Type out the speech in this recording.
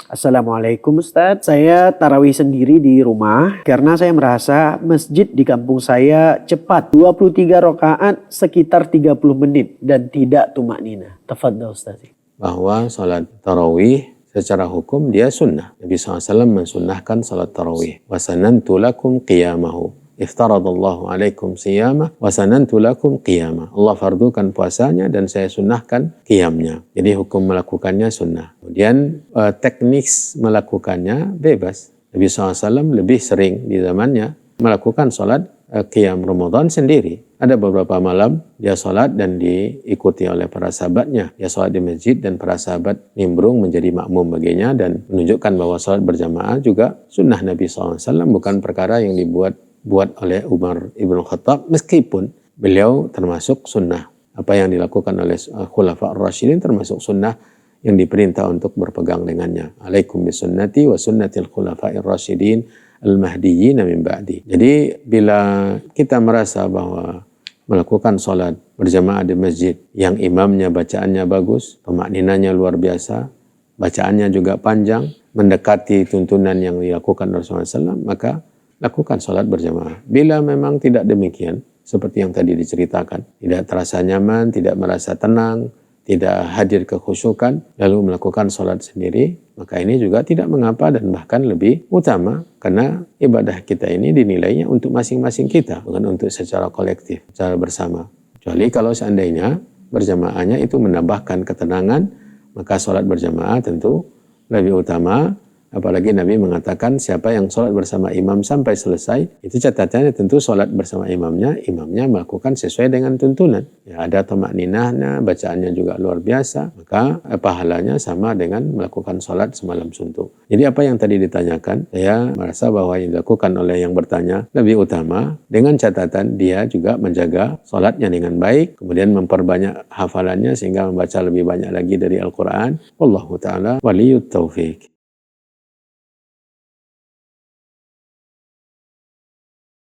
Assalamualaikum Ustadz, saya tarawih sendiri di rumah karena saya merasa masjid di kampung saya cepat. 23 rakaat sekitar 30 menit dan tidak tumak nina. Tafadhal Ustadz. Bahwa salat tarawih secara hukum dia sunnah. Nabi SAW mensunnahkan salat tarawih. Wasanantu lakum qiyamahu. Iftaradallahu alaikum siyamah wasanantu lakum qiyamah. Allah fardukan puasanya dan saya sunnahkan qiyamnya. Jadi hukum melakukannya sunnah. Kemudian teknik melakukannya bebas. Nabi SAW lebih sering di zamannya melakukan salat qiyam Ramadan sendiri. Ada beberapa malam dia salat dan diikuti oleh para sahabatnya. Dia salat di masjid dan para sahabat nimbrung menjadi makmum baginya dan menunjukkan bahwa salat berjamaah juga sunnah Nabi SAW, bukan perkara yang dibuat oleh Umar Ibn Khattab, meskipun beliau termasuk sunnah. Apa yang dilakukan oleh Khulafa ar-Rasyidin termasuk sunnah yang diperintah untuk berpegang dengannya. Alaikum bisunnati wa sunnatil Khulafa ar-Rasyidin al-Mahdiyyin min ba'di. Jadi bila kita merasa bahwa melakukan salat berjamaah di masjid yang imamnya bacaannya bagus, pemakninannya luar biasa, bacaannya juga panjang, mendekati tuntunan yang dilakukan Rasulullah SAW, maka lakukan salat berjamaah. Bila memang tidak demikian, seperti yang tadi diceritakan, tidak terasa nyaman, tidak merasa tenang, tidak hadir kekhusyukan, lalu melakukan salat sendiri, maka ini juga tidak mengapa dan bahkan lebih utama, karena ibadah kita ini dinilainya untuk masing-masing kita, bukan untuk secara kolektif, secara bersama. Kecuali kalau seandainya berjamaahnya itu menambahkan ketenangan, maka salat berjamaah tentu lebih utama. Apalagi Nabi mengatakan siapa yang sholat bersama imam sampai selesai, itu catatannya tentu sholat bersama imamnya melakukan sesuai dengan tuntunan. Ya, ada tamak ninahnya, bacaannya juga luar biasa, maka pahalanya sama dengan melakukan sholat semalam suntuk. Jadi apa yang tadi ditanyakan, saya merasa bahwa yang dilakukan oleh yang bertanya lebih utama, dengan catatan dia juga menjaga sholatnya dengan baik, kemudian memperbanyak hafalannya sehingga membaca lebih banyak lagi dari Al-Quran. Wallahu ta'ala waliyut taufiq.